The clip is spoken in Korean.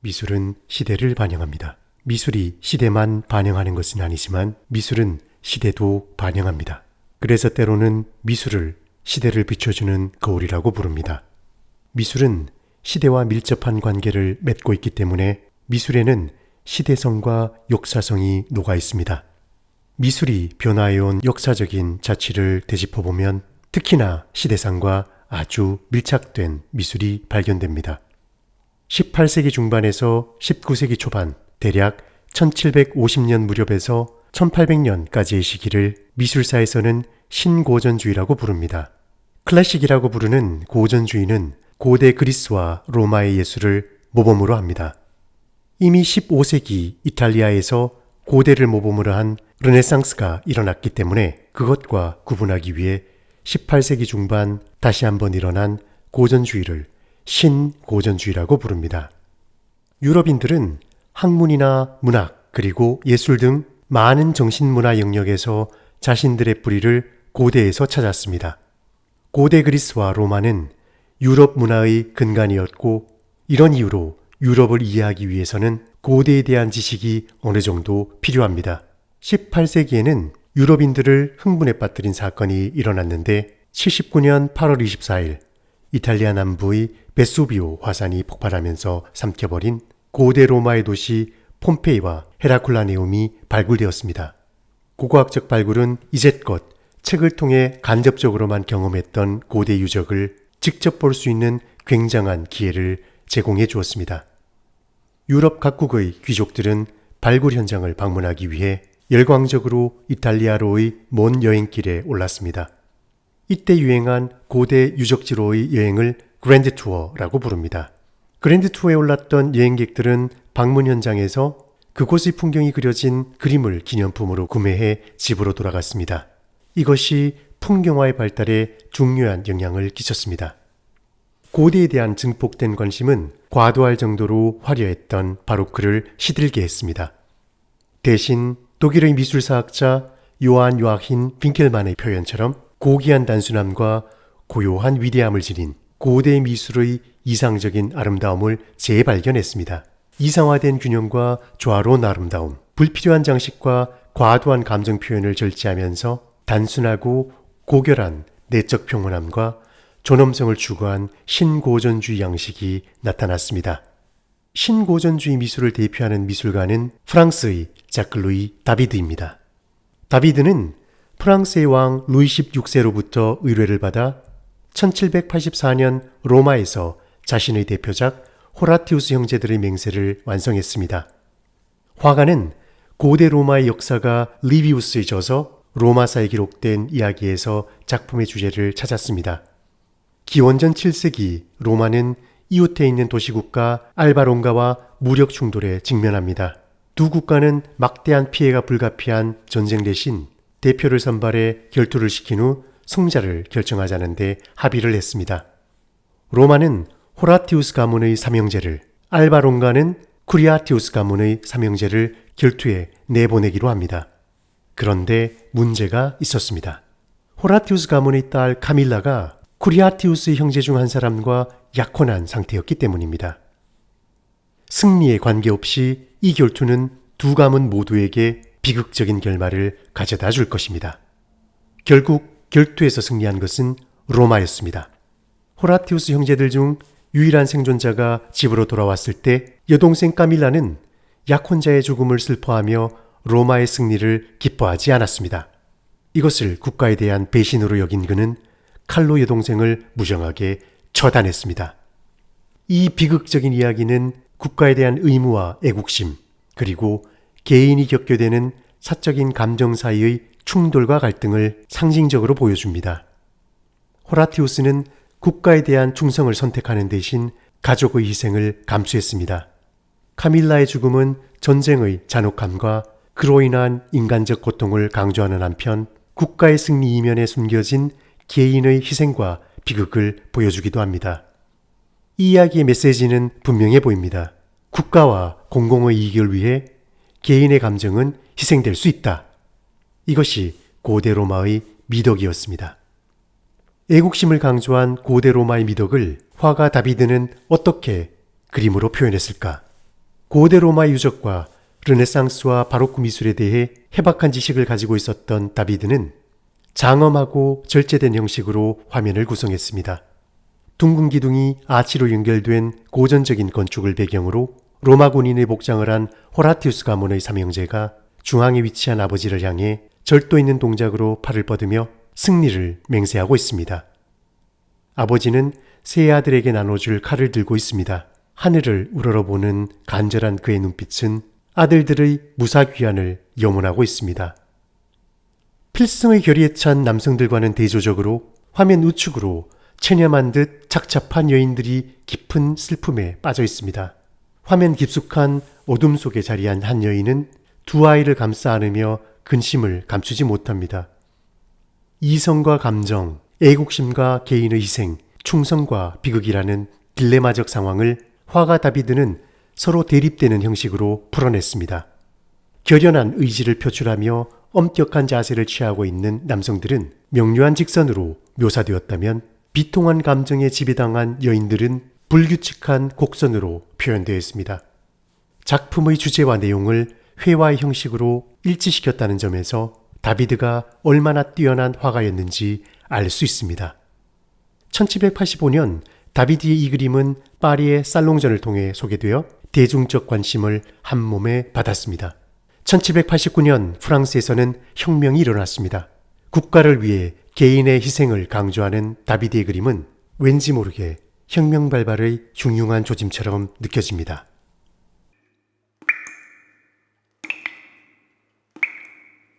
미술은 시대를 반영합니다. 미술이 시대만 반영하는 것은 아니지만 미술은 시대도 반영합니다. 그래서 때로는 미술을 시대를 비춰주는 거울이라고 부릅니다. 미술은 시대와 밀접한 관계를 맺고 있기 때문에 미술에는 시대성과 역사성이 녹아 있습니다. 미술이 변화해온 역사적인 자취를 되짚어보면 특히나 시대상과 아주 밀착된 미술이 발견됩니다. 18세기 중반에서 19세기 초반, 대략 1750년 무렵에서 1800년까지의 시기를 미술사에서는 신고전주의라고 부릅니다. 클래식이라고 부르는 고전주의는 고대 그리스와 로마의 예술을 모범으로 합니다. 이미 15세기 이탈리아에서 고대를 모범으로 한 르네상스가 일어났기 때문에 그것과 구분하기 위해 18세기 중반 다시 한번 일어난 고전주의를 신고전주의라고 부릅니다. 유럽인들은 학문이나 문학 그리고 예술 등 많은 정신문화 영역에서 자신들의 뿌리를 고대에서 찾았습니다. 고대 그리스와 로마는 유럽 문화의 근간이었고 이런 이유로 유럽을 이해하기 위해서는 고대에 대한 지식이 어느 정도 필요합니다. 18세기에는 유럽인들을 흥분에 빠뜨린 사건이 일어났는데 79년 8월 24일 이탈리아 남부의 베수비오 화산이 폭발하면서 삼켜버린 고대 로마의 도시 폼페이와 헤라쿨라네움이 발굴되었습니다. 고고학적 발굴은 이제껏 책을 통해 간접적으로만 경험했던 고대 유적을 직접 볼 수 있는 굉장한 기회를 제공해 주었습니다. 유럽 각국의 귀족들은 발굴 현장을 방문하기 위해 열광적으로 이탈리아로의 먼 여행길에 올랐습니다. 이때 유행한 고대 유적지로의 여행을 그랜드 투어라고 부릅니다. 그랜드 투어에 올랐던 여행객들은 방문 현장에서 그곳의 풍경이 그려진 그림을 기념품으로 구매해 집으로 돌아갔습니다. 이것이 풍경화의 발달에 중요한 영향을 끼쳤습니다. 고대에 대한 증폭된 관심은 과도할 정도로 화려했던 바로크를 시들게 했습니다. 대신 독일의 미술사학자 요한 요아힌 빈켈만의 표현처럼 고귀한 단순함과 고요한 위대함을 지닌 고대 미술의 이상적인 아름다움을 재발견했습니다. 이상화된 균형과 조화로운 아름다움, 불필요한 장식과 과도한 감정 표현을 절제하면서 단순하고 고결한 내적 평온함과 존엄성을 추구한 신고전주의 양식이 나타났습니다. 신고전주의 미술을 대표하는 미술가는 프랑스의 자크 루이 다비드입니다. 다비드는 프랑스의 왕 루이 16세로부터 의뢰를 받아 1784년 로마에서 자신의 대표작 호라티우스 형제들의 맹세를 완성했습니다. 화가는 고대 로마의 역사가 리비우스에 져서 로마사에 기록된 이야기에서 작품의 주제를 찾았습니다. 기원전 7세기 로마는 이웃해 있는 도시국가 알바론가와 무력 충돌에 직면합니다. 두 국가는 막대한 피해가 불가피한 전쟁 대신 대표를 선발해 결투를 시킨 후 승자를 결정하자는데 합의를 했습니다. 로마는 호라티우스 가문의 삼형제를, 알바론가는 쿠리아티우스 가문의 삼형제를 결투에 내보내기로 합니다. 그런데 문제가 있었습니다. 호라티우스 가문의 딸 카밀라가 쿠리아티우스의 형제 중 한 사람과 약혼한 상태였기 때문입니다. 승리에 관계없이 이 결투는 두 가문 모두에게 비극적인 결말을 가져다 줄 것입니다. 결국 결투에서 승리한 것은 로마였습니다. 호라티우스 형제들 중 유일한 생존자가 집으로 돌아왔을 때 여동생 까밀라는 약혼자의 죽음을 슬퍼하며 로마의 승리를 기뻐하지 않았습니다. 이것을 국가에 대한 배신으로 여긴 그는 칼로 여동생을 무정하게 처단했습니다. 이 비극적인 이야기는 국가에 대한 의무와 애국심, 그리고 개인이 겪게 되는 사적인 감정 사이의 충돌과 갈등을 상징적으로 보여줍니다. 호라티우스는 국가에 대한 충성을 선택하는 대신 가족의 희생을 감수했습니다. 카밀라의 죽음은 전쟁의 잔혹함과 그로 인한 인간적 고통을 강조하는 한편 국가의 승리 이면에 숨겨진 개인의 희생과 비극을 보여주기도 합니다. 이 이야기의 메시지는 분명해 보입니다. 국가와 공공의 이익을 위해 개인의 감정은 희생될 수 있다. 이것이 고대 로마의 미덕이었습니다. 애국심을 강조한 고대 로마의 미덕을 화가 다비드는 어떻게 그림으로 표현했을까? 고대 로마 유적과 르네상스와 바로크 미술에 대해 해박한 지식을 가지고 있었던 다비드는 장엄하고 절제된 형식으로 화면을 구성했습니다. 둥근 기둥이 아치로 연결된 고전적인 건축을 배경으로 로마 군인의 복장을 한 호라티우스 가문의 삼형제가 중앙에 위치한 아버지를 향해 절도 있는 동작으로 팔을 뻗으며 승리를 맹세하고 있습니다. 아버지는 세 아들에게 나눠줄 칼을 들고 있습니다. 하늘을 우러러보는 간절한 그의 눈빛은 아들들의 무사귀환을 염원하고 있습니다. 필승의 결의에 찬 남성들과는 대조적으로 화면 우측으로 체념한 듯 착잡한 여인들이 깊은 슬픔에 빠져 있습니다. 화면 깊숙한 어둠 속에 자리한 한 여인은 두 아이를 감싸 안으며 근심을 감추지 못합니다. 이성과 감정, 애국심과 개인의 희생, 충성과 비극이라는 딜레마적 상황을 화가 다비드는 서로 대립되는 형식으로 풀어냈습니다. 결연한 의지를 표출하며 엄격한 자세를 취하고 있는 남성들은 명료한 직선으로 묘사되었다면 비통한 감정에 지배당한 여인들은 불규칙한 곡선으로 표현되어 있습니다. 작품의 주제와 내용을 회화의 형식으로 일치시켰다는 점에서 다비드가 얼마나 뛰어난 화가였는지 알 수 있습니다. 1785년 다비드의 이 그림은 파리의 살롱전을 통해 소개되어 대중적 관심을 한몸에 받았습니다. 1789년 프랑스에서는 혁명이 일어났습니다. 국가를 위해 개인의 희생을 강조하는 다비드의 그림은 왠지 모르게 혁명 발발의 흉흉한 조짐처럼 느껴집니다.